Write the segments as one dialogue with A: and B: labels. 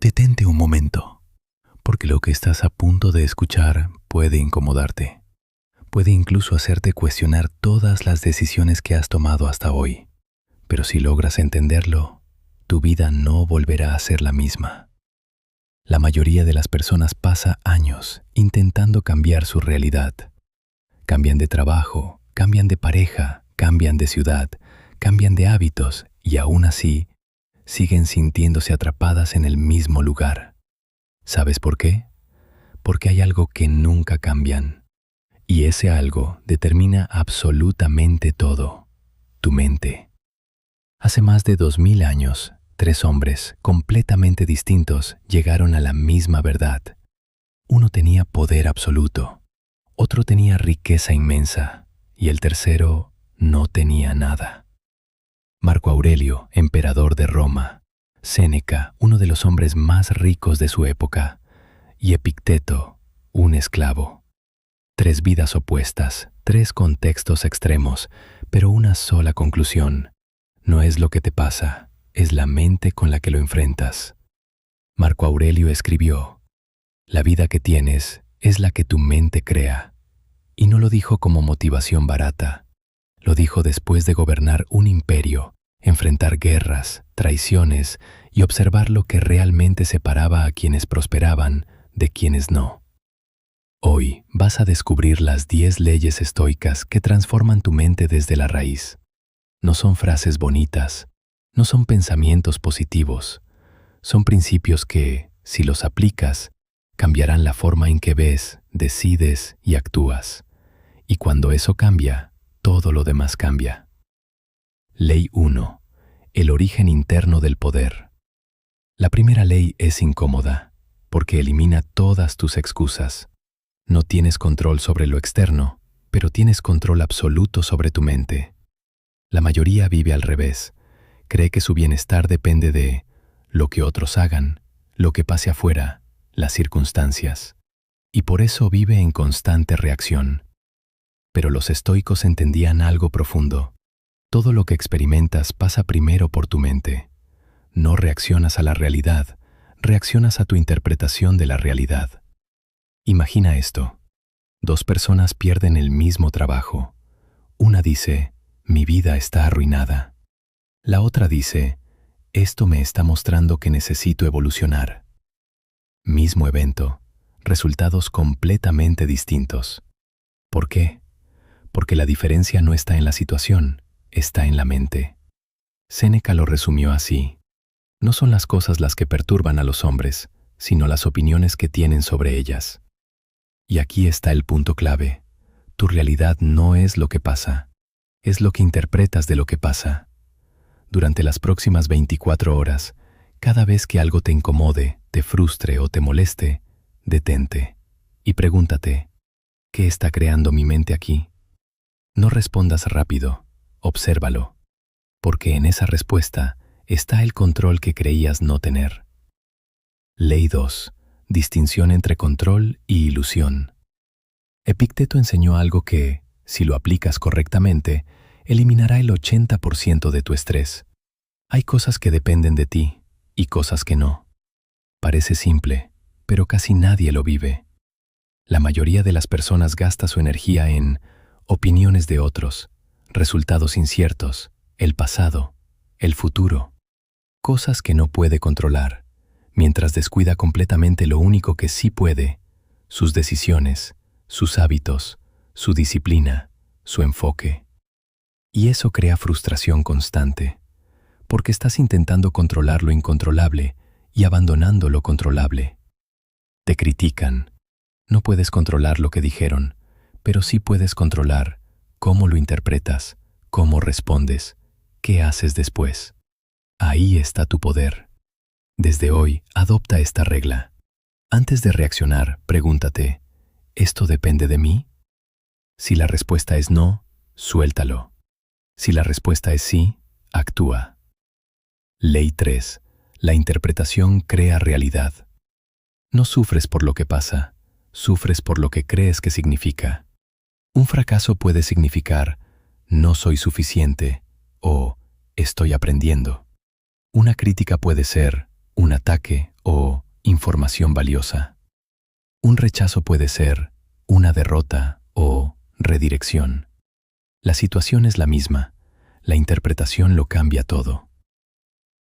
A: Detente un momento, porque lo que estás a punto de escuchar puede incomodarte. Puede incluso hacerte cuestionar todas las decisiones que has tomado hasta hoy. Pero si logras entenderlo, tu vida no volverá a ser la misma. La mayoría de las personas pasa años intentando cambiar su realidad. Cambian de trabajo, cambian de pareja, cambian de ciudad, cambian de hábitos y aún así siguen sintiéndose atrapadas en el mismo lugar. ¿Sabes por qué? Porque hay algo que nunca cambian. Y ese algo determina absolutamente todo: tu mente. Hace más de 2000 años, 3 hombres completamente distintos llegaron a la misma verdad. Uno tenía poder absoluto, otro tenía riqueza inmensa y el tercero no tenía nada. Marco Aurelio, emperador de Roma; Séneca, uno de los hombres más ricos de su época; y Epicteto, un esclavo. 3 vidas opuestas, 3 contextos extremos, pero una sola conclusión: no es lo que te pasa, es la mente con la que lo enfrentas. Marco Aurelio escribió: la vida que tienes es la que tu mente crea. Y no lo dijo como motivación barata. Lo dijo después de gobernar un imperio, enfrentar guerras, traiciones y observar lo que realmente separaba a quienes prosperaban de quienes no. Hoy vas a descubrir las 10 leyes estoicas que transforman tu mente desde la raíz. No son frases bonitas, no son pensamientos positivos, son principios que, si los aplicas, cambiarán la forma en que ves, decides y actúas. Y cuando eso cambia, todo lo demás cambia. Ley 1. El origen interno del poder. La primera ley es incómoda, porque elimina todas tus excusas. No tienes control sobre lo externo, pero tienes control absoluto sobre tu mente. La mayoría vive al revés. Cree que su bienestar depende de lo que otros hagan, lo que pase afuera, las circunstancias. Y por eso vive en constante reacción. Pero los estoicos entendían algo profundo. Todo lo que experimentas pasa primero por tu mente. No reaccionas a la realidad, reaccionas a tu interpretación de la realidad. Imagina esto: 2 personas pierden el mismo trabajo. Una dice: mi vida está arruinada. La otra dice: esto me está mostrando que necesito evolucionar. Mismo evento, resultados completamente distintos. ¿Por qué? Porque la diferencia no está en la situación, está en la mente. Séneca lo resumió así: no son las cosas las que perturban a los hombres, sino las opiniones que tienen sobre ellas. Y aquí está el punto clave: tu realidad no es lo que pasa, es lo que interpretas de lo que pasa. Durante las próximas 24 horas, cada vez que algo te incomode, te frustre o te moleste, detente y pregúntate: ¿qué está creando mi mente aquí? No respondas rápido, obsérvalo, porque en esa respuesta está el control que creías no tener. Ley 2. Distinción entre control y ilusión. Epicteto enseñó algo que, si lo aplicas correctamente, eliminará el 80% de tu estrés. Hay cosas que dependen de ti y cosas que no. Parece simple, pero casi nadie lo vive. La mayoría de las personas gasta su energía en opiniones de otros, resultados inciertos, el pasado, el futuro, cosas que no puede controlar, mientras descuida completamente lo único que sí puede: sus decisiones, sus hábitos, su disciplina, su enfoque. Y eso crea frustración constante, porque estás intentando controlar lo incontrolable y abandonando lo controlable. Te critican. No puedes controlar lo que dijeron, pero sí puedes controlar cómo lo interpretas, cómo respondes, qué haces después. Ahí está tu poder. Desde hoy, adopta esta regla. Antes de reaccionar, pregúntate: ¿esto depende de mí? Si la respuesta es no, suéltalo. Si la respuesta es sí, actúa. Ley 3. La interpretación crea realidad. No sufres por lo que pasa, sufres por lo que crees que significa. Un fracaso puede significar: no soy suficiente o estoy aprendiendo. Una crítica puede ser un ataque o información valiosa. Un rechazo puede ser una derrota o redirección. La situación es la misma, la interpretación lo cambia todo.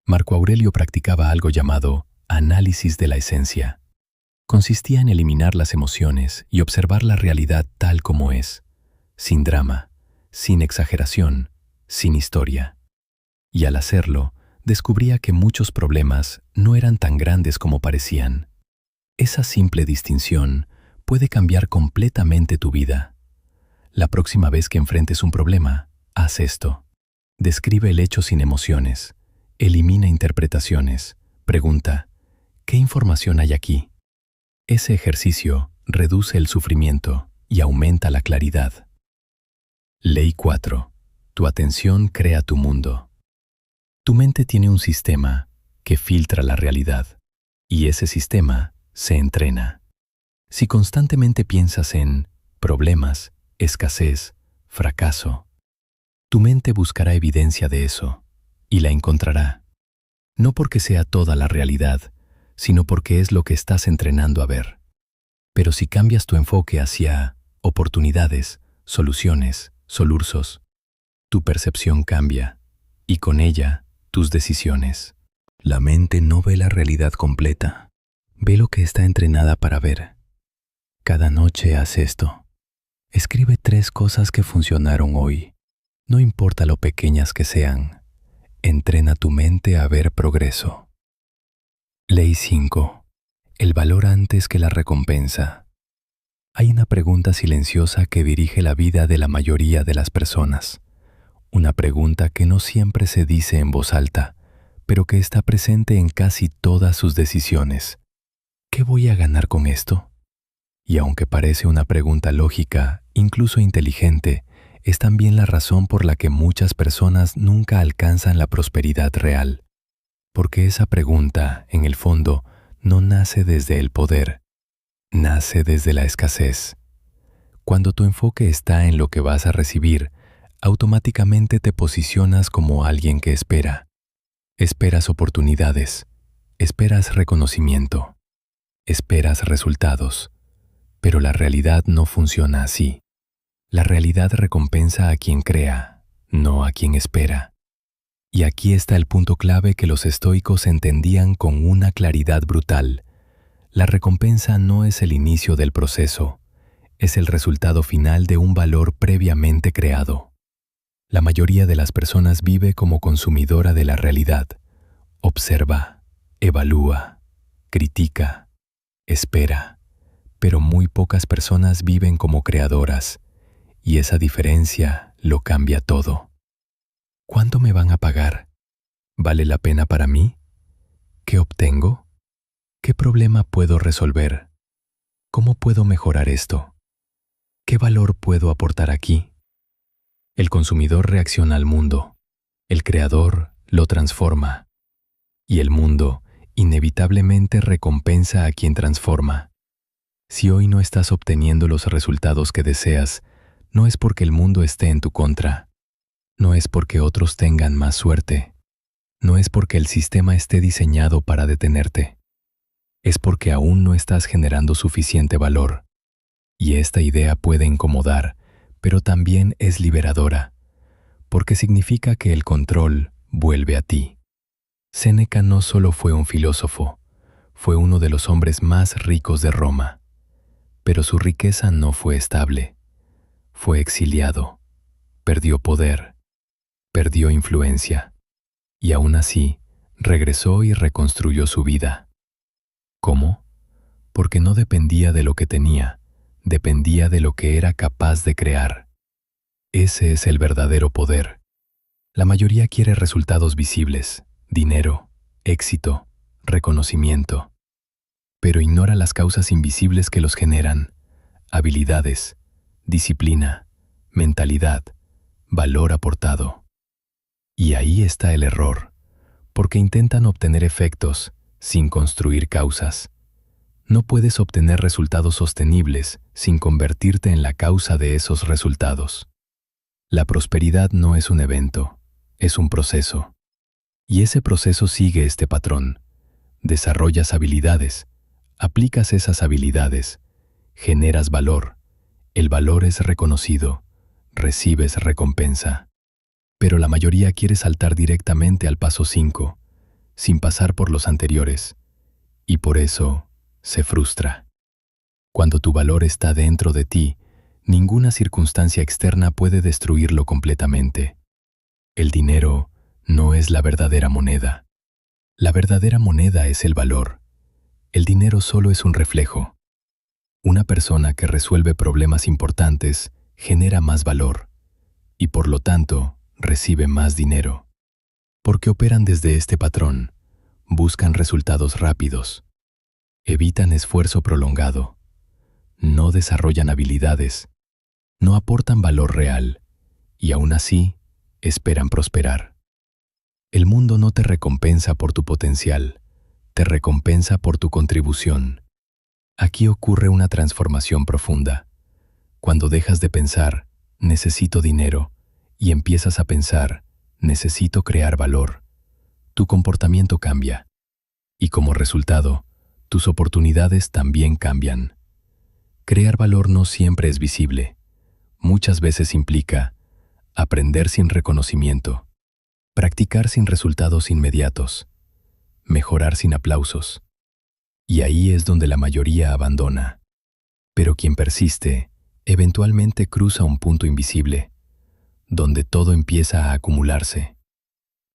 A: Marco Aurelio practicaba algo llamado análisis de la esencia. Consistía en eliminar las emociones y observar la realidad tal como es, sin drama, sin exageración, sin historia. Y al hacerlo, descubría que muchos problemas no eran tan grandes como parecían. Esa simple distinción puede cambiar completamente tu vida. La próxima vez que enfrentes un problema, haz esto. Describe el hecho sin emociones. Elimina interpretaciones. Pregunta, ¿qué información hay aquí? Ese ejercicio reduce el sufrimiento y aumenta la claridad. Ley 4. Tu atención crea tu mundo. Tu mente tiene un sistema que filtra la realidad, y ese sistema se entrena. Si constantemente piensas en problemas, escasez, fracaso, tu mente buscará evidencia de eso, y la encontrará. No porque sea toda la realidad, sino porque es lo que estás entrenando a ver. Pero si cambias tu enfoque hacia oportunidades, soluciones, solurzos, tu percepción cambia, y con ella, tus decisiones. La mente no ve la realidad completa, ve lo que está entrenada para ver. Cada noche haz esto. Escribe 3 cosas que funcionaron hoy. No importa lo pequeñas que sean. Entrena tu mente a ver progreso. Ley 5. El valor antes que la recompensa. Hay una pregunta silenciosa que dirige la vida de la mayoría de las personas. Una pregunta que no siempre se dice en voz alta, pero que está presente en casi todas sus decisiones. ¿Qué voy a ganar con esto? Y aunque parece una pregunta lógica, incluso inteligente, es también la razón por la que muchas personas nunca alcanzan la prosperidad real. Porque esa pregunta, en el fondo, no nace desde el poder, nace desde la escasez. Cuando tu enfoque está en lo que vas a recibir, automáticamente te posicionas como alguien que espera. Esperas oportunidades, esperas reconocimiento, esperas resultados. Pero la realidad no funciona así. La realidad recompensa a quien crea, no a quien espera. Y aquí está el punto clave que los estoicos entendían con una claridad brutal. La recompensa no es el inicio del proceso, es el resultado final de un valor previamente creado. La mayoría de las personas vive como consumidora de la realidad. Observa, evalúa, critica, espera. Pero muy pocas personas viven como creadoras, y esa diferencia lo cambia todo. ¿Cuánto me van a pagar? ¿Vale la pena para mí? ¿Qué obtengo? ¿Qué problema puedo resolver? ¿Cómo puedo mejorar esto? ¿Qué valor puedo aportar aquí? El consumidor reacciona al mundo, el creador lo transforma, y el mundo inevitablemente recompensa a quien transforma. Si hoy no estás obteniendo los resultados que deseas, no es porque el mundo esté en tu contra, no es porque otros tengan más suerte, no es porque el sistema esté diseñado para detenerte, es porque aún no estás generando suficiente valor. Y esta idea puede incomodar, pero también es liberadora, porque significa que el control vuelve a ti. Séneca no solo fue un filósofo, fue uno de los hombres más ricos de Roma. Pero su riqueza no fue estable. Fue exiliado, perdió poder, perdió influencia, y aún así regresó y reconstruyó su vida. ¿Cómo? Porque no dependía de lo que tenía, dependía de lo que era capaz de crear. Ese es el verdadero poder. La mayoría quiere resultados visibles, dinero, éxito, reconocimiento, pero ignora las causas invisibles que los generan: habilidades, disciplina, mentalidad, valor aportado. Y ahí está el error, porque intentan obtener efectos sin construir causas. No puedes obtener resultados sostenibles sin convertirte en la causa de esos resultados. La prosperidad no es un evento, es un proceso. Y ese proceso sigue este patrón. Desarrollas habilidades, aplicas esas habilidades, generas valor, el valor es reconocido, recibes recompensa. Pero la mayoría quiere saltar directamente al paso 5, sin pasar por los anteriores, y por eso se frustra. Cuando tu valor está dentro de ti, ninguna circunstancia externa puede destruirlo completamente. El dinero no es la verdadera moneda. La verdadera moneda es el valor. El dinero solo es un reflejo. Una persona que resuelve problemas importantes genera más valor y por lo tanto recibe más dinero. Porque operan desde este patrón, buscan resultados rápidos, evitan esfuerzo prolongado, no desarrollan habilidades, no aportan valor real y aún así esperan prosperar. El mundo no te recompensa por tu potencial, te recompensa por tu contribución. Aquí ocurre una transformación profunda. Cuando dejas de pensar, necesito dinero, y empiezas a pensar, necesito crear valor, tu comportamiento cambia. Y como resultado, tus oportunidades también cambian. Crear valor no siempre es visible. Muchas veces implica aprender sin reconocimiento, practicar sin resultados inmediatos, mejorar sin aplausos. Y ahí es donde la mayoría abandona. Pero quien persiste, eventualmente cruza un punto invisible, donde todo empieza a acumularse.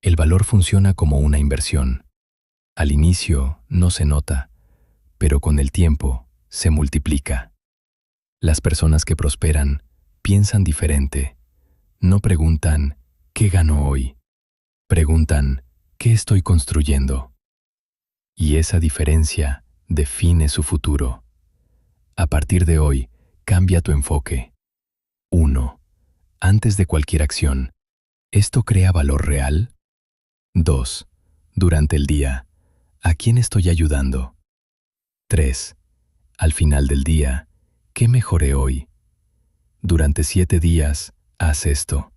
A: El valor funciona como una inversión. Al inicio no se nota, pero con el tiempo se multiplica. Las personas que prosperan piensan diferente. No preguntan, ¿qué gano hoy? Preguntan, ¿qué estoy construyendo? Y esa diferencia define su futuro. A partir de hoy, cambia tu enfoque. 1. Antes de cualquier acción, ¿esto crea valor real? 2. Durante el día, ¿a quién estoy ayudando? 3. Al final del día, ¿qué mejoré hoy? Durante 7 días, haz esto.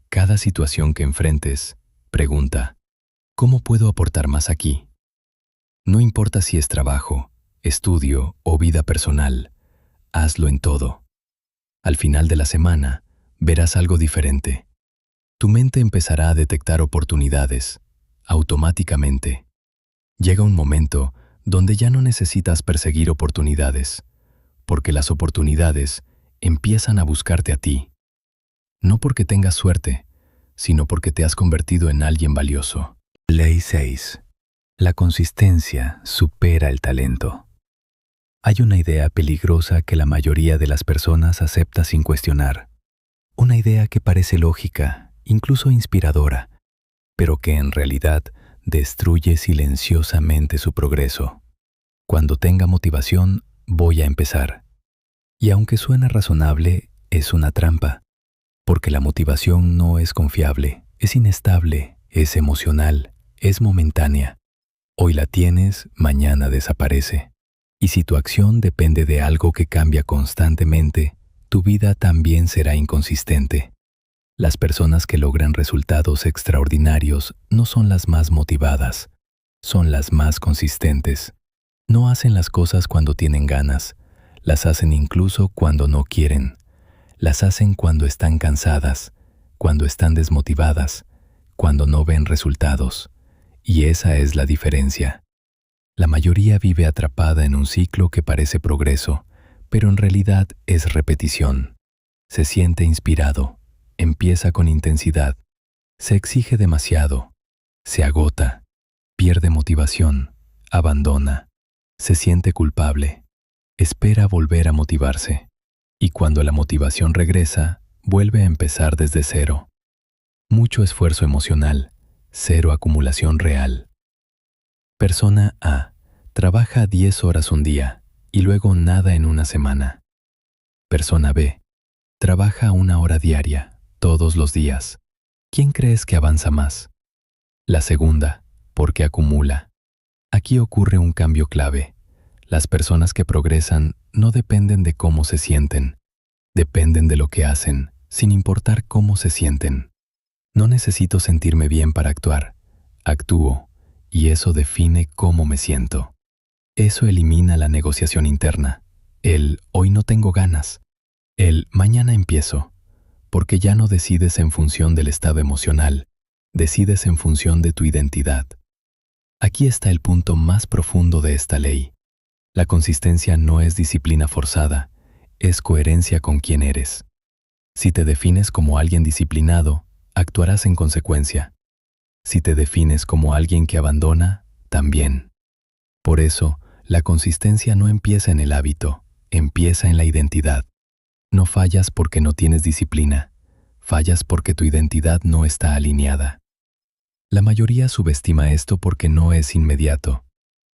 A: Cada situación que enfrentes, pregunta, ¿cómo puedo aportar más aquí? No importa si es trabajo, estudio o vida personal, hazlo en todo. Al final de la semana, verás algo diferente. Tu mente empezará a detectar oportunidades, automáticamente. Llega un momento donde ya no necesitas perseguir oportunidades, porque las oportunidades empiezan a buscarte a ti. No porque tengas suerte, sino porque te has convertido en alguien valioso. Ley 6. La consistencia supera el talento. Hay una idea peligrosa que la mayoría de las personas acepta sin cuestionar. Una idea que parece lógica, incluso inspiradora, pero que en realidad destruye silenciosamente su progreso. Cuando tenga motivación, voy a empezar. Y aunque suena razonable, es una trampa, porque la motivación no es confiable, es inestable, es emocional, es momentánea. Hoy la tienes, mañana desaparece. Y si tu acción depende de algo que cambia constantemente, tu vida también será inconsistente. Las personas que logran resultados extraordinarios no son las más motivadas, son las más consistentes. No hacen las cosas cuando tienen ganas, las hacen incluso cuando no quieren. Las hacen cuando están cansadas, cuando están desmotivadas, cuando no ven resultados. Y esa es la diferencia. La mayoría vive atrapada en un ciclo que parece progreso, pero en realidad es repetición. Se siente inspirado, empieza con intensidad, se exige demasiado, se agota, pierde motivación, abandona, se siente culpable, espera volver a motivarse, y cuando la motivación regresa, vuelve a empezar desde cero. Mucho esfuerzo emocional, cero acumulación real. Persona A. Trabaja 10 horas un día y luego nada en una semana. Persona B. Trabaja 1 hora diaria, todos los días. ¿Quién crees que avanza más? La segunda, porque acumula. Aquí ocurre un cambio clave. Las personas que progresan no dependen de cómo se sienten. Dependen de lo que hacen, sin importar cómo se sienten. No necesito sentirme bien para actuar. Actúo, y eso define cómo me siento. Eso elimina la negociación interna, el hoy no tengo ganas, el mañana empiezo, porque ya no decides en función del estado emocional, decides en función de tu identidad. Aquí está el punto más profundo de esta ley. La consistencia no es disciplina forzada, es coherencia con quién eres. Si te defines como alguien disciplinado, actuarás en consecuencia. Si te defines como alguien que abandona, también. Por eso, la consistencia no empieza en el hábito, empieza en la identidad. No fallas porque no tienes disciplina, fallas porque tu identidad no está alineada. La mayoría subestima esto porque no es inmediato,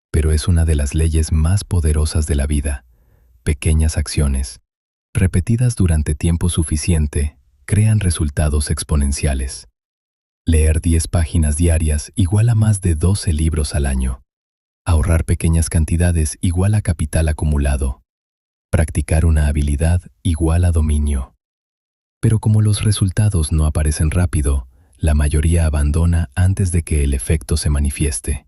A: pero es una de las leyes más poderosas de la vida. Pequeñas acciones, repetidas durante tiempo suficiente, crean resultados exponenciales. Leer 10 páginas diarias igual a más de 12 libros al año. Ahorrar pequeñas cantidades igual a capital acumulado. Practicar una habilidad igual a dominio. Pero como los resultados no aparecen rápido, la mayoría abandona antes de que el efecto se manifieste.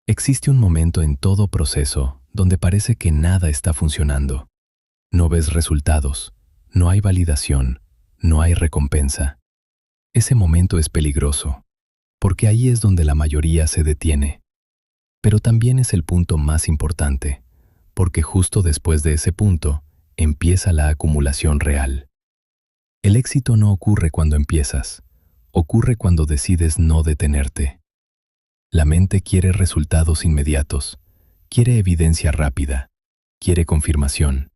A: Existe un momento en todo proceso donde parece que nada está funcionando. No ves resultados, no hay validación, no hay recompensa. Ese momento es peligroso, porque ahí es donde la mayoría se detiene. Pero también es el punto más importante, porque justo después de ese punto empieza la acumulación real. El éxito no ocurre cuando empiezas, ocurre cuando decides no detenerte. La mente quiere resultados inmediatos, quiere evidencia rápida, quiere confirmación,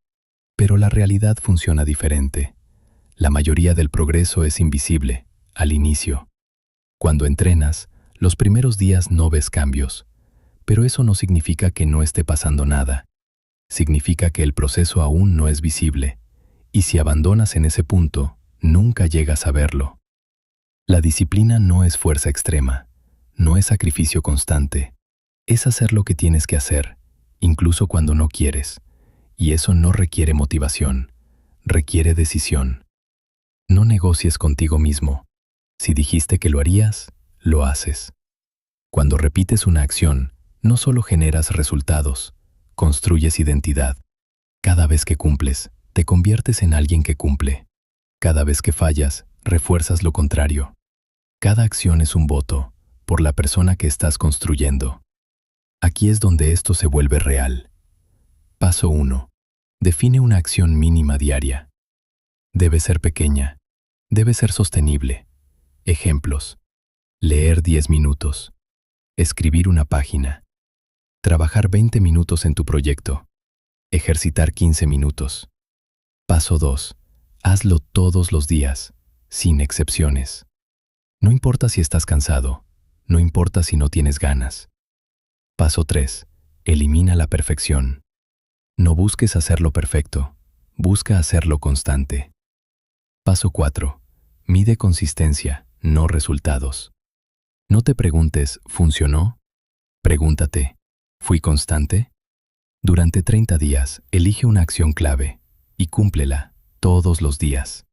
A: pero la realidad funciona diferente. La mayoría del progreso es invisible, al inicio. Cuando entrenas, los primeros días no ves cambios, pero eso no significa que no esté pasando nada. Significa que el proceso aún no es visible, y si abandonas en ese punto, nunca llegas a verlo. La disciplina no es fuerza extrema, no es sacrificio constante, es hacer lo que tienes que hacer, incluso cuando no quieres, y eso no requiere motivación, requiere decisión. No negocies contigo mismo. Si dijiste que lo harías, lo haces. Cuando repites una acción, no solo generas resultados, construyes identidad. Cada vez que cumples, te conviertes en alguien que cumple. Cada vez que fallas, refuerzas lo contrario. Cada acción es un voto por la persona que estás construyendo. Aquí es donde esto se vuelve real. Paso 1. Define una acción mínima diaria. Debe ser pequeña. Debe ser sostenible. Ejemplos. Leer 10 minutos. Escribir una página. Trabajar 20 minutos en tu proyecto. Ejercitar 15 minutos. Paso 2. Hazlo todos los días, sin excepciones. No importa si estás cansado, no importa si no tienes ganas. Paso 3. Elimina la perfección. No busques hacerlo perfecto, busca hacerlo constante. Paso 4. Mide consistencia, no resultados. No te preguntes, ¿funcionó? Pregúntate, ¿fui constante? Durante 30 días, elige una acción clave y cúmplela todos los días,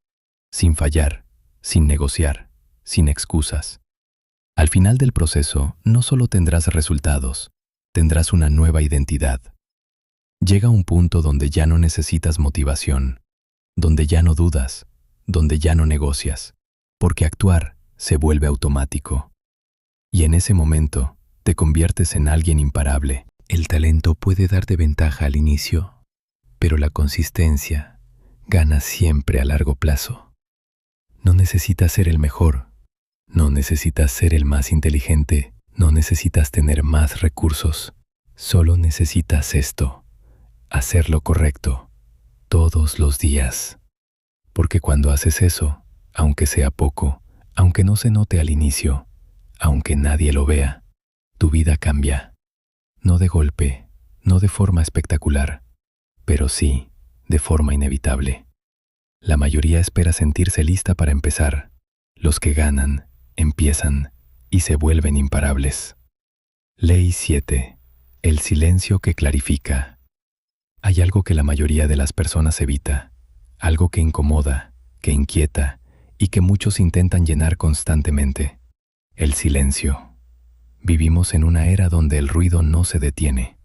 A: sin fallar, sin negociar, sin excusas. Al final del proceso, no solo tendrás resultados, tendrás una nueva identidad. Llega un punto donde ya no necesitas motivación, donde ya no dudas, donde ya no negocias, porque actuar se vuelve automático. Y en ese momento, te conviertes en alguien imparable. El talento puede darte ventaja al inicio, pero la consistencia gana siempre a largo plazo. No necesitas ser el mejor, no necesitas ser el más inteligente, no necesitas tener más recursos. Solo necesitas esto, hacer lo correcto, todos los días. Porque cuando haces eso, aunque sea poco, aunque no se note al inicio, aunque nadie lo vea, tu vida cambia. No de golpe, no de forma espectacular, pero sí de forma inevitable. La mayoría espera sentirse lista para empezar. Los que ganan, empiezan y se vuelven imparables. Ley 7. El silencio que clarifica. Hay algo que la mayoría de las personas evita, algo que incomoda, que inquieta y que muchos intentan llenar constantemente. El silencio. Vivimos en una era donde el ruido no se detiene.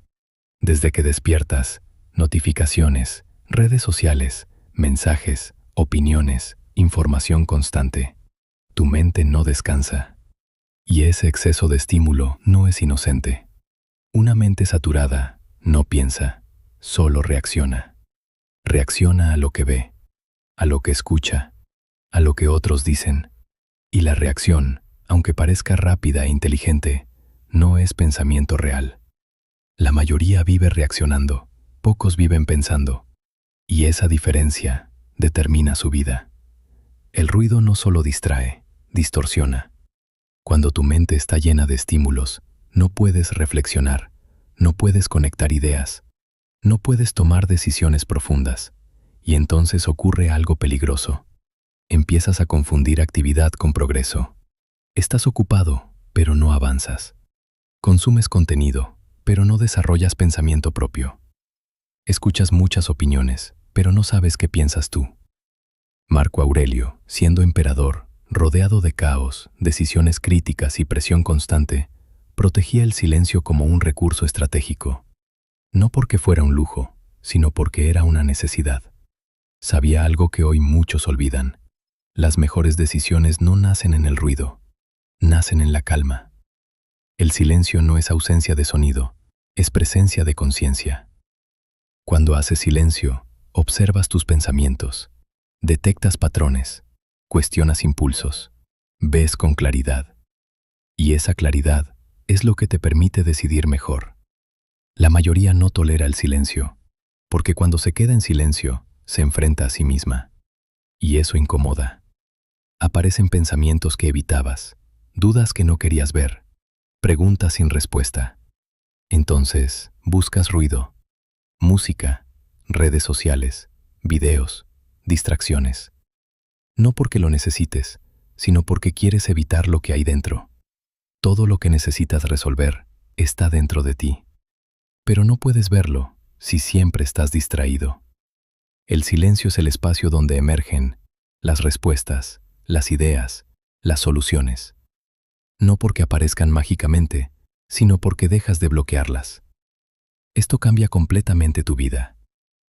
A: Desde que despiertas, notificaciones, redes sociales, mensajes, opiniones, información constante. Tu mente no descansa. Y ese exceso de estímulo no es inocente. Una mente saturada no piensa, solo reacciona. Reacciona a lo que ve, a lo que escucha, a lo que otros dicen. Y la reacción, aunque parezca rápida e inteligente, no es pensamiento real. La mayoría vive reaccionando, pocos viven pensando. Y esa diferencia determina su vida. El ruido no solo distrae, distorsiona. Cuando tu mente está llena de estímulos, no puedes reflexionar, no puedes conectar ideas, no puedes tomar decisiones profundas. Y entonces ocurre algo peligroso. Empiezas a confundir actividad con progreso. Estás ocupado, pero no avanzas. Consumes contenido, pero no desarrollas pensamiento propio. Escuchas muchas opiniones, pero no sabes qué piensas tú. Marco Aurelio, siendo emperador, rodeado de caos, decisiones críticas y presión constante, protegía el silencio como un recurso estratégico. No porque fuera un lujo, sino porque era una necesidad. Sabía algo que hoy muchos olvidan. Las mejores decisiones no nacen en el ruido, nacen en la calma. El silencio no es ausencia de sonido, es presencia de conciencia. Cuando haces silencio, observas tus pensamientos, detectas patrones, cuestionas impulsos, ves con claridad. Y esa claridad es lo que te permite decidir mejor. La mayoría no tolera el silencio, porque cuando se queda en silencio, se enfrenta a sí misma. Y eso incomoda. Aparecen pensamientos que evitabas, dudas que no querías ver, preguntas sin respuesta. Entonces, buscas ruido, música, redes sociales, videos, distracciones. No porque lo necesites, sino porque quieres evitar lo que hay dentro. Todo lo que necesitas resolver está dentro de ti. Pero no puedes verlo si siempre estás distraído. El silencio es el espacio donde emergen las respuestas, las ideas, las soluciones. No porque aparezcan mágicamente, sino porque dejas de bloquearlas. Esto cambia completamente tu vida.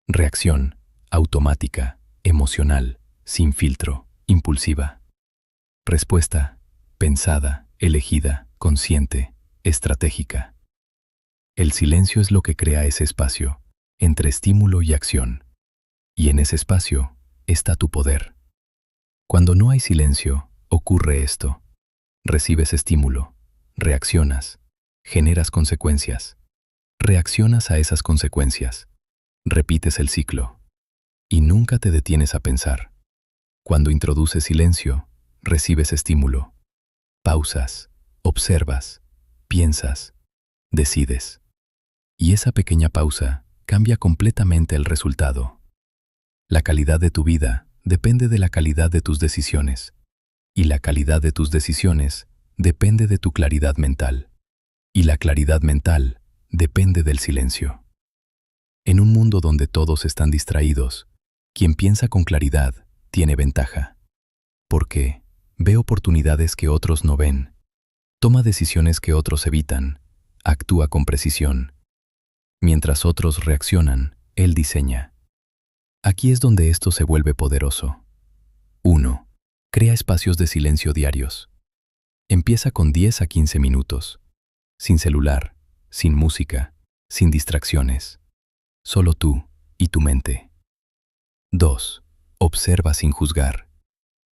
A: Reacción, automática, emocional, sin filtro, impulsiva. Respuesta, pensada, elegida, consciente, estratégica. El silencio es lo que crea ese espacio, entre estímulo y acción. Y en ese espacio está tu poder. Cuando no hay silencio, ocurre esto. Recibes estímulo, reaccionas, generas consecuencias. Reaccionas a esas consecuencias. Repites el ciclo. Y nunca te detienes a pensar. Cuando introduces silencio, recibes estímulo. Pausas, observas, piensas, decides. Y esa pequeña pausa cambia completamente el resultado. La calidad de tu vida depende de la calidad de tus decisiones. Y la calidad de tus decisiones depende de tu claridad mental. Y la claridad mental depende del silencio. En un mundo donde todos están distraídos, quien piensa con claridad tiene ventaja. Porque ve oportunidades que otros no ven, toma decisiones que otros evitan, actúa con precisión. Mientras otros reaccionan, él diseña. Aquí es donde esto se vuelve poderoso. 1. Crea espacios de silencio diarios. Empieza con 10 a 15 minutos. Sin celular, sin música, sin distracciones. Solo tú y tu mente. 2. Observa sin juzgar.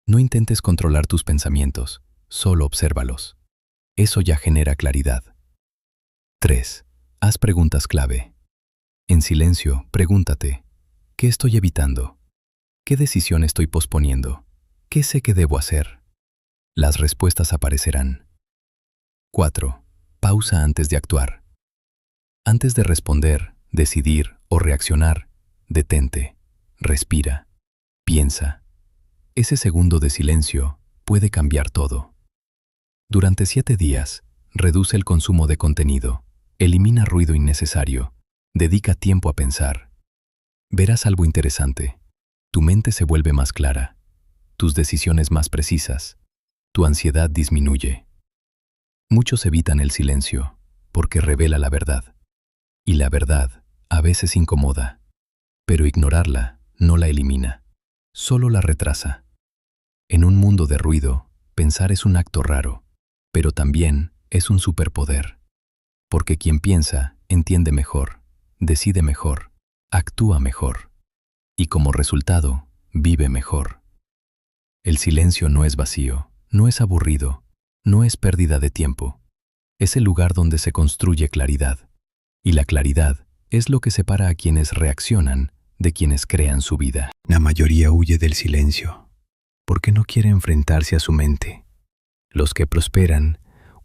A: No intentes controlar tus pensamientos, solo obsérvalos. Eso ya genera claridad. 3. Haz preguntas clave. En silencio, pregúntate, ¿qué estoy evitando? ¿Qué decisión estoy posponiendo? ¿Qué sé que debo hacer? Las respuestas aparecerán. 4. Pausa antes de actuar. Antes de responder, decidir o reaccionar, detente, respira, piensa. Ese segundo de silencio puede cambiar todo. Durante 7 días, reduce el consumo de contenido, elimina ruido innecesario, dedica tiempo a pensar. Verás algo interesante. Tu mente se vuelve más clara, tus decisiones más precisas, tu ansiedad disminuye. Muchos evitan el silencio porque revela la verdad. Y la verdad a veces incomoda, pero ignorarla no la elimina, solo la retrasa. En un mundo de ruido, pensar es un acto raro, pero también es un superpoder. Porque quien piensa, entiende mejor, decide mejor, actúa mejor. Y como resultado, vive mejor. El silencio no es vacío, no es aburrido, no es pérdida de tiempo. Es el lugar donde se construye claridad. Y la claridad es lo que separa a quienes reaccionan de quienes crean su vida. La mayoría huye del silencio, porque no quiere enfrentarse a su mente. Los que prosperan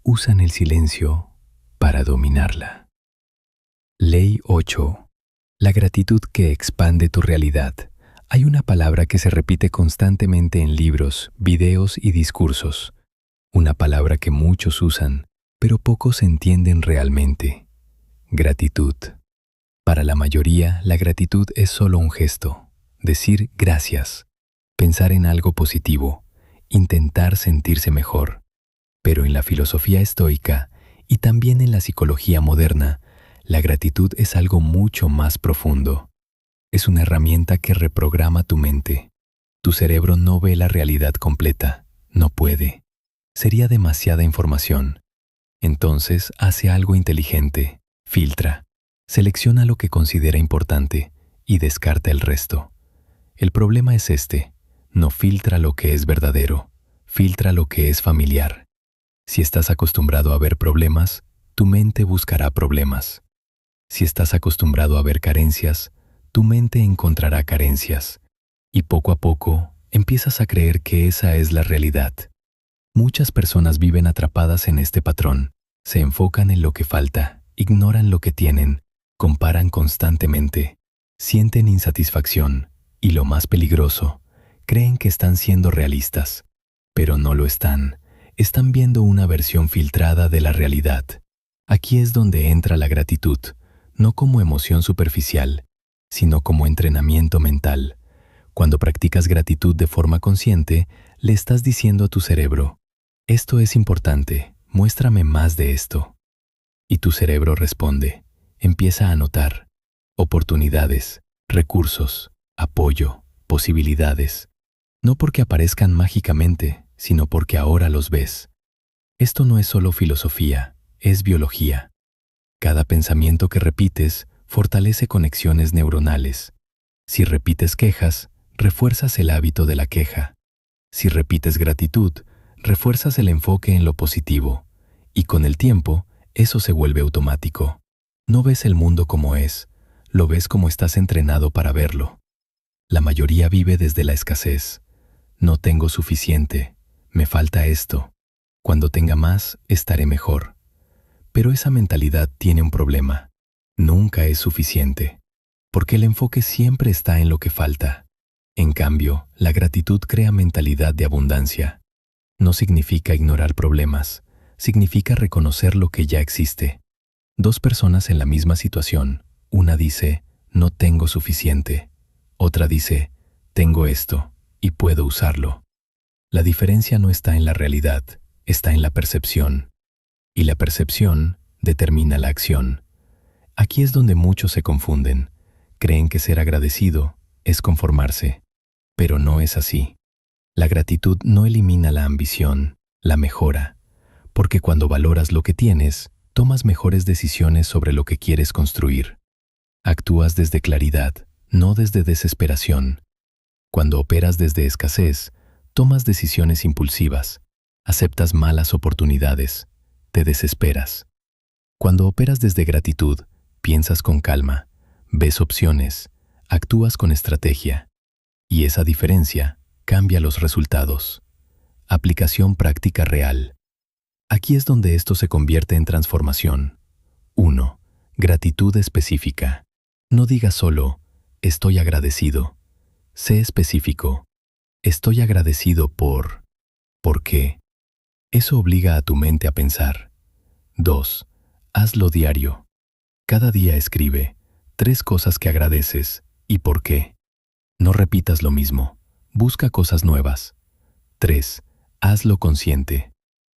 A: usan el silencio para dominarla. Ley 8. La gratitud que expande tu realidad. Hay una palabra que se repite constantemente en libros, videos y discursos. Una palabra que muchos usan, pero pocos entienden realmente. Gratitud. Para la mayoría, la gratitud es solo un gesto. Decir gracias. Pensar en algo positivo. Intentar sentirse mejor. Pero en la filosofía estoica y también en la psicología moderna, la gratitud es algo mucho más profundo. Es una herramienta que reprograma tu mente. Tu cerebro no ve la realidad completa, no puede. Sería demasiada información. Entonces hace algo inteligente, filtra, selecciona lo que considera importante y descarta el resto. El problema es este: no filtra lo que es verdadero, filtra lo que es familiar. Si estás acostumbrado a ver problemas, tu mente buscará problemas. Si estás acostumbrado a ver carencias, tu mente encontrará carencias. Y poco a poco, empiezas a creer que esa es la realidad. Muchas personas viven atrapadas en este patrón. Se enfocan en lo que falta, ignoran lo que tienen, comparan constantemente, sienten insatisfacción y, lo más peligroso, creen que están siendo realistas. Pero no lo están. Están viendo una versión filtrada de la realidad. Aquí es donde entra la gratitud, no como emoción superficial, sino como entrenamiento mental. Cuando practicas gratitud de forma consciente, le estás diciendo a tu cerebro: esto es importante, muéstrame más de esto. Y tu cerebro responde, empieza a notar oportunidades, recursos, apoyo, posibilidades. No porque aparezcan mágicamente, sino porque ahora los ves. Esto no es solo filosofía, es biología. Cada pensamiento que repites fortalece conexiones neuronales. Si repites quejas, refuerzas el hábito de la queja. Si repites gratitud, refuerzas el enfoque en lo positivo. Y con el tiempo, eso se vuelve automático. No ves el mundo como es, lo ves como estás entrenado para verlo. La mayoría vive desde la escasez. No tengo suficiente, me falta esto. Cuando tenga más, estaré mejor. Pero esa mentalidad tiene un problema. Nunca es suficiente, porque el enfoque siempre está en lo que falta. En cambio, la gratitud crea mentalidad de abundancia. No significa ignorar problemas, significa reconocer lo que ya existe. Dos personas en la misma situación, una dice, no tengo suficiente. Otra dice, tengo esto y puedo usarlo. La diferencia no está en la realidad, está en la percepción. Y la percepción determina la acción. Aquí es donde muchos se confunden. Creen que ser agradecido es conformarse, pero no es así. La gratitud no elimina la ambición, la mejora, porque cuando valoras lo que tienes, tomas mejores decisiones sobre lo que quieres construir. Actúas desde claridad, no desde desesperación. Cuando operas desde escasez, tomas decisiones impulsivas, aceptas malas oportunidades, te desesperas. Cuando operas desde gratitud, piensas con calma, ves opciones, actúas con estrategia. Y esa diferencia cambia los resultados. Aplicación práctica real. Aquí es donde esto se convierte en transformación. 1. Gratitud específica. No digas solo, estoy agradecido. Sé específico. Estoy agradecido por... ¿Por qué? Eso obliga a tu mente a pensar. 2. Hazlo diario. Cada día escribe 3 cosas que agradeces y por qué. No repitas lo mismo. Busca cosas nuevas. 3. Hazlo consciente.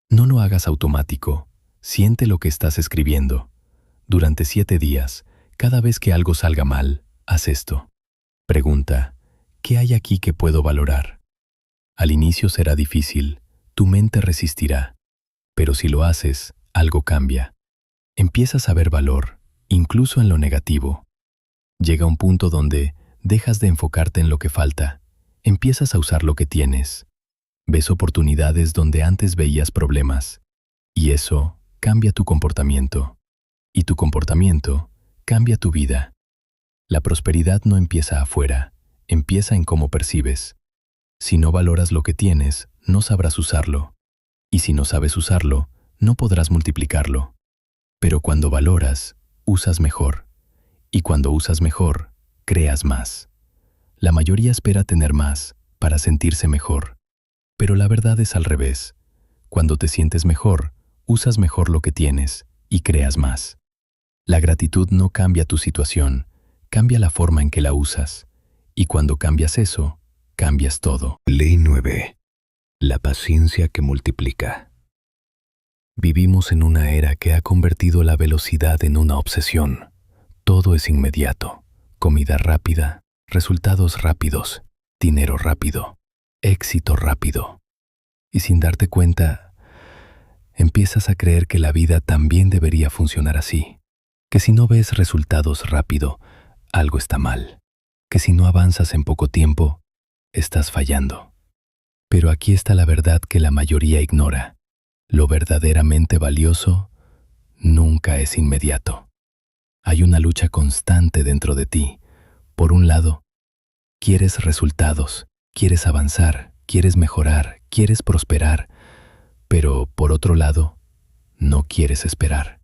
A: No lo hagas automático. Siente lo que estás escribiendo. Durante 7 días, Cada vez que algo salga mal, haz esto. Pregunta, ¿qué hay aquí que puedo valorar? Al inicio será difícil, tu mente resistirá, pero si lo haces, algo cambia. Empiezas a ver valor, incluso en lo negativo. Llega un punto donde dejas de enfocarte en lo que falta, empiezas a usar lo que tienes. Ves oportunidades donde antes veías problemas, y eso cambia tu comportamiento. Y tu comportamiento cambia tu vida. La prosperidad no empieza afuera, empieza en cómo percibes. Si no valoras lo que tienes, no sabrás usarlo. Y si no sabes usarlo, no podrás multiplicarlo. Pero cuando valoras, usas mejor. Y cuando usas mejor, creas más. La mayoría espera tener más para sentirse mejor. Pero la verdad es al revés. Cuando te sientes mejor, usas mejor lo que tienes y creas más. La gratitud no cambia tu situación, cambia la forma en que la usas. Y cuando cambias eso, cambias todo.
B: Ley 9. La paciencia que multiplica.
A: Vivimos en una era que ha convertido la velocidad en una obsesión. Todo es inmediato. Comida rápida, resultados rápidos, dinero rápido, éxito rápido. Y sin darte cuenta, empiezas a creer que la vida también debería funcionar así. Que si no ves resultados rápido, algo está mal. Que si no avanzas en poco tiempo, estás fallando. Pero aquí está la verdad que la mayoría ignora. Lo verdaderamente valioso nunca es inmediato. Hay una lucha constante dentro de ti. Por un lado, quieres resultados, quieres avanzar, quieres mejorar, quieres prosperar, pero por otro lado, no quieres esperar.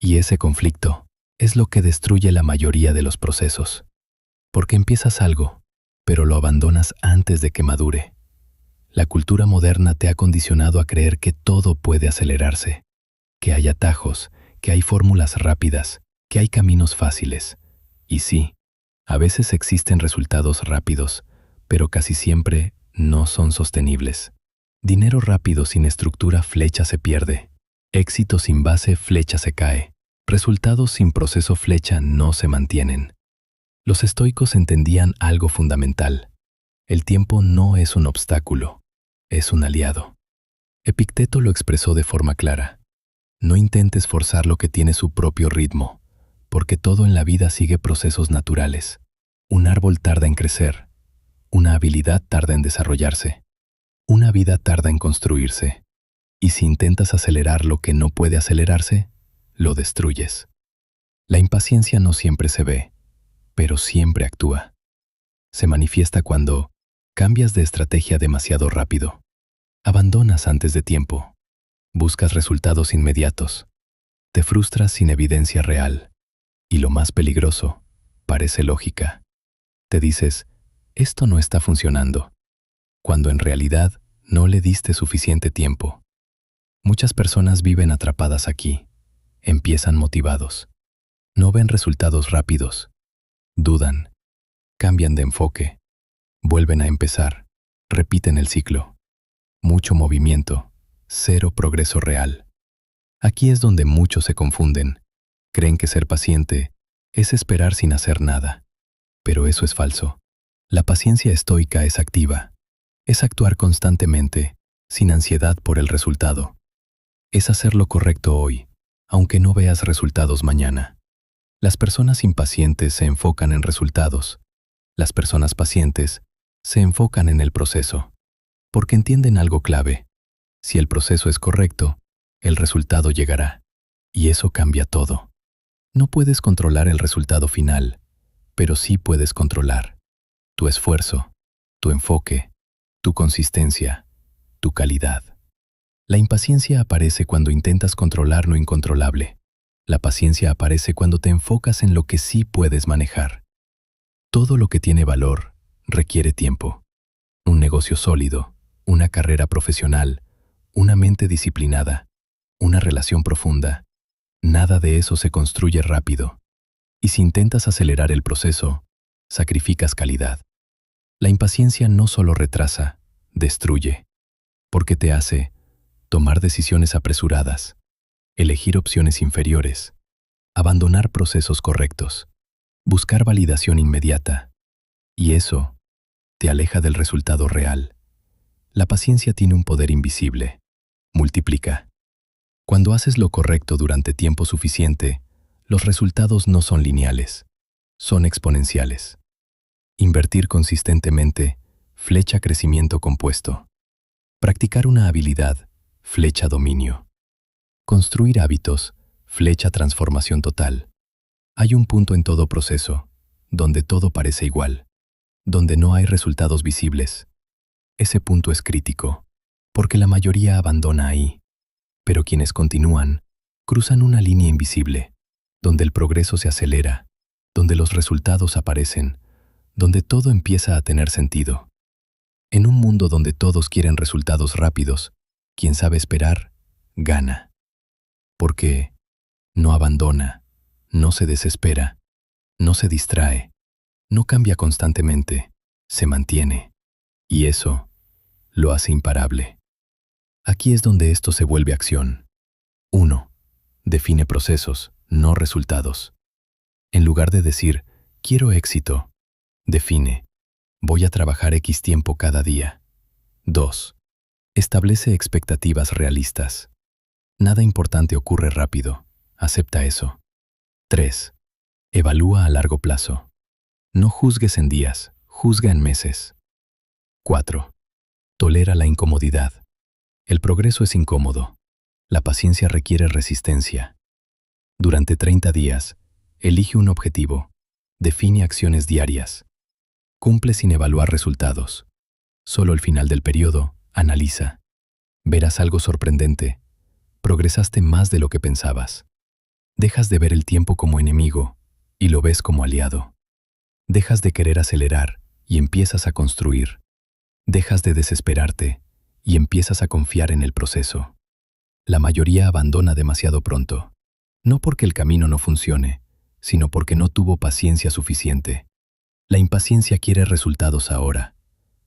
A: Y ese conflicto es lo que destruye la mayoría de los procesos. Porque empiezas algo, pero lo abandonas antes de que madure. La cultura moderna te ha condicionado a creer que todo puede acelerarse, que hay atajos, que hay fórmulas rápidas, que hay caminos fáciles. Y sí, a veces existen resultados rápidos, pero casi siempre no son sostenibles. Dinero rápido sin estructura, flecha se pierde. Éxito sin base, flecha se cae. Resultados sin proceso, flecha no se mantienen. Los estoicos entendían algo fundamental. El tiempo no es un obstáculo, es un aliado. Epicteto lo expresó de forma clara. No intentes forzar lo que tiene su propio ritmo, porque todo en la vida sigue procesos naturales. Un árbol tarda en crecer, una habilidad tarda en desarrollarse, una vida tarda en construirse, y si intentas acelerar lo que no puede acelerarse, lo destruyes. La impaciencia no siempre se ve, pero siempre actúa. Se manifiesta cuando cambias de estrategia demasiado rápido, abandonas antes de tiempo, buscas resultados inmediatos, te frustras sin evidencia real, y lo más peligroso, parece lógica. Te dices, esto no está funcionando, cuando en realidad no le diste suficiente tiempo. Muchas personas viven atrapadas aquí, empiezan motivados, no ven resultados rápidos, dudan, cambian de enfoque, vuelven a empezar, repiten el ciclo. Mucho movimiento, cero progreso real. Aquí es donde muchos se confunden. Creen que ser paciente es esperar sin hacer nada. Pero eso es falso. La paciencia estoica es activa. Es actuar constantemente, sin ansiedad por el resultado. Es hacer lo correcto hoy, aunque no veas resultados mañana. Las personas impacientes se enfocan en resultados. Las personas pacientes se enfocan en el proceso, porque entienden algo clave. Si el proceso es correcto, el resultado llegará, y eso cambia todo. No puedes controlar el resultado final, pero sí puedes controlar tu esfuerzo, tu enfoque, tu consistencia, tu calidad. La impaciencia aparece cuando intentas controlar lo incontrolable. La paciencia aparece cuando te enfocas en lo que sí puedes manejar. Todo lo que tiene valor requiere tiempo. Un negocio sólido, una carrera profesional, una mente disciplinada, una relación profunda. Nada de eso se construye rápido. Y si intentas acelerar el proceso, sacrificas calidad. La impaciencia no solo retrasa, destruye, porque te hace tomar decisiones apresuradas, elegir opciones inferiores, abandonar procesos correctos, buscar validación inmediata. Y eso te aleja del resultado real. La paciencia tiene un poder invisible. Multiplica. Cuando haces lo correcto durante tiempo suficiente, los resultados no son lineales, son exponenciales. Invertir consistentemente, flecha crecimiento compuesto. Practicar una habilidad, flecha dominio. Construir hábitos, flecha transformación total. Hay un punto en todo proceso, donde todo parece igual, donde no hay resultados visibles. Ese punto es crítico, porque la mayoría abandona ahí. Pero quienes continúan, cruzan una línea invisible, donde el progreso se acelera, donde los resultados aparecen, donde todo empieza a tener sentido. En un mundo donde todos quieren resultados rápidos, quien sabe esperar, gana. Porque no abandona, no se desespera, no se distrae, no cambia constantemente, se mantiene. Y eso lo hace imparable. Aquí es donde esto se vuelve acción. 1. Define procesos, no resultados. En lugar de decir, quiero éxito, define, voy a trabajar X tiempo cada día. 2. Establece expectativas realistas. Nada importante ocurre rápido, acepta eso. 3. Evalúa a largo plazo. No juzgues en días, juzga en meses. 4. Tolera la incomodidad. El progreso es incómodo. La paciencia requiere resistencia. Durante 30 días, elige un objetivo. Define acciones diarias. Cumple sin evaluar resultados. Solo al final del periodo, analiza. Verás algo sorprendente. Progresaste más de lo que pensabas. Dejas de ver el tiempo como enemigo y lo ves como aliado. Dejas de querer acelerar y empiezas a construir. Dejas de desesperarte y empiezas a confiar en el proceso. La mayoría abandona demasiado pronto, no porque el camino no funcione, sino porque no tuvo paciencia suficiente. La impaciencia quiere resultados ahora.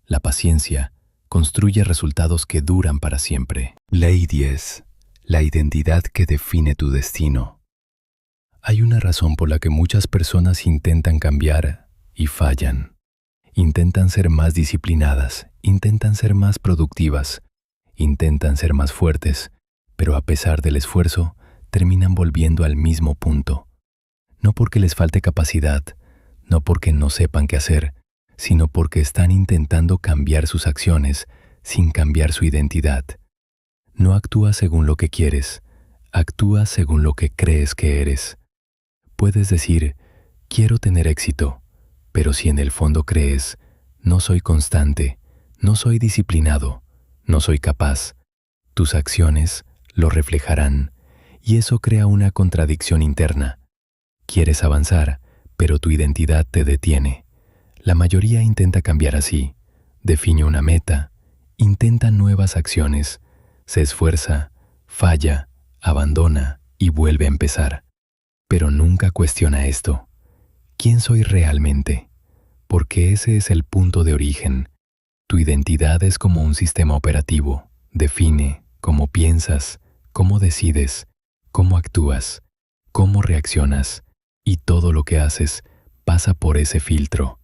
A: La paciencia construye resultados que duran para siempre.
B: Ley 10. La identidad que define tu destino.
A: Hay una razón por la que muchas personas intentan cambiar y fallan. Intentan ser más disciplinadas, intentan ser más productivas, intentan ser más fuertes, pero a pesar del esfuerzo, terminan volviendo al mismo punto. No porque les falte capacidad, no porque no sepan qué hacer, sino porque están intentando cambiar sus acciones sin cambiar su identidad. No actúas según lo que quieres, actúas según lo que crees que eres. Puedes decir, quiero tener éxito, pero si en el fondo crees, no soy constante, no soy disciplinado, no soy capaz, tus acciones lo reflejarán, y eso crea una contradicción interna. Quieres avanzar, pero tu identidad te detiene. La mayoría intenta cambiar así, define una meta, intenta nuevas acciones, se esfuerza, falla, abandona y vuelve a empezar. Pero nunca cuestiona esto. ¿Quién soy realmente? Porque ese es el punto de origen. Tu identidad es como un sistema operativo. Define cómo piensas, cómo decides, cómo actúas, cómo reaccionas, y todo lo que haces pasa por ese filtro.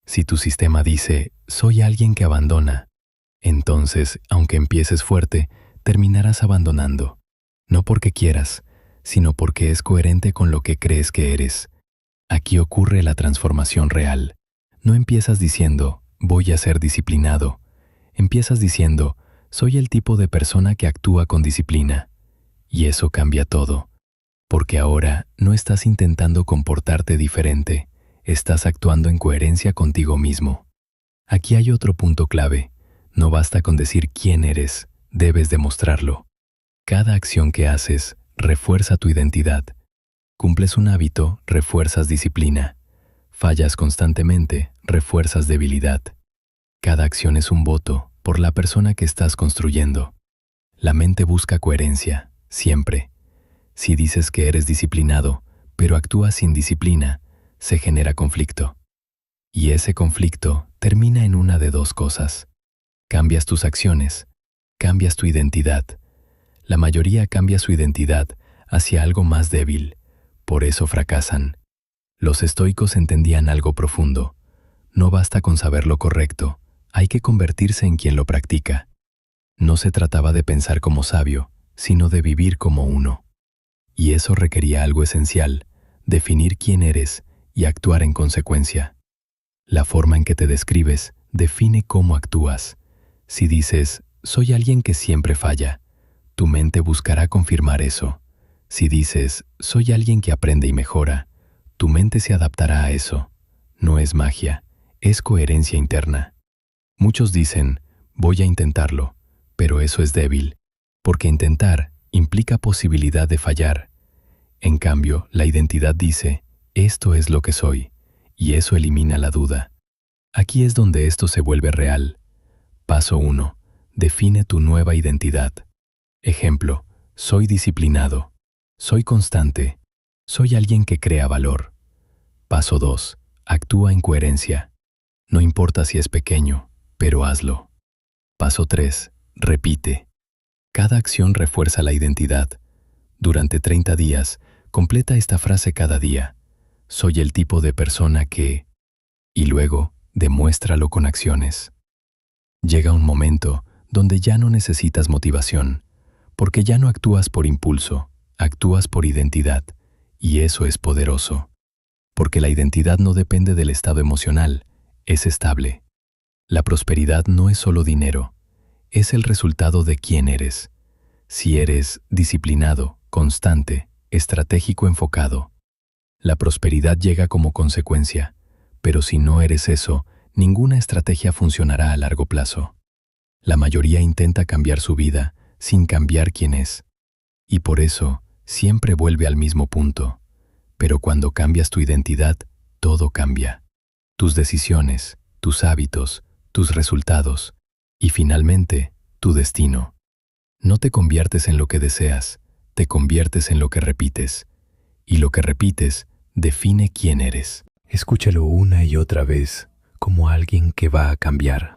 A: Si tu sistema dice, soy alguien que abandona, entonces, aunque empieces fuerte, terminarás abandonando. No porque quieras, sino porque es coherente con lo que crees que eres. Aquí ocurre la transformación real. No empiezas diciendo, voy a ser disciplinado. Empiezas diciendo, soy el tipo de persona que actúa con disciplina. Y eso cambia todo. Porque ahora no estás intentando comportarte diferente, estás actuando en coherencia contigo mismo. Aquí hay otro punto clave. No basta con decir quién eres, debes demostrarlo. Cada acción que haces refuerza tu identidad. Cumples un hábito, refuerzas disciplina. Fallas constantemente, refuerzas debilidad. Cada acción es un voto por la persona que estás construyendo. La mente busca coherencia, siempre. Si dices que eres disciplinado, pero actúas sin disciplina, se genera conflicto. Y ese conflicto termina en una de dos cosas. Cambias tus acciones, cambias tu identidad. La mayoría cambia su identidad hacia algo más débil, Por eso fracasan. Los estoicos entendían algo profundo. No basta con saber lo correcto, hay que convertirse en quien lo practica. No se trataba de pensar como sabio, sino de vivir como uno. Y eso requería algo esencial, definir quién eres y actuar en consecuencia. La forma en que te describes define cómo actúas. Si dices, soy alguien que siempre falla, tu mente buscará confirmar eso. Si dices, soy alguien que aprende y mejora, tu mente se adaptará a eso. No es magia, es coherencia interna. Muchos dicen, voy a intentarlo, pero eso es débil, porque intentar implica posibilidad de fallar. En cambio, la identidad dice, esto es lo que soy, y eso elimina la duda. Aquí es donde esto se vuelve real. Paso 1. Define tu nueva identidad. Ejemplo, soy disciplinado, soy constante, soy alguien que crea valor. Paso 2. Actúa en coherencia. No importa si es pequeño, pero hazlo. Paso 3. Repite. Cada acción refuerza la identidad. Durante 30 días, completa esta frase cada día. Soy el tipo de persona que... Y luego, demuéstralo con acciones. Llega un momento donde ya no necesitas motivación, porque ya no actúas por impulso, actúas por identidad, y eso es poderoso. Porque la identidad no depende del estado emocional, es estable. La prosperidad no es solo dinero, es el resultado de quién eres. Si eres disciplinado, constante, estratégico enfocado, la prosperidad llega como consecuencia, pero si no eres eso, ninguna estrategia funcionará a largo plazo. La mayoría intenta cambiar su vida sin cambiar quién es. Y por eso, siempre vuelve al mismo punto. Pero cuando cambias tu identidad, todo cambia. Tus decisiones, tus hábitos, tus resultados y finalmente, tu destino. No te conviertes en lo que deseas, te conviertes en lo que repites. Y lo que repites define quién eres.
B: Escúchalo una y otra vez como alguien que va a cambiar.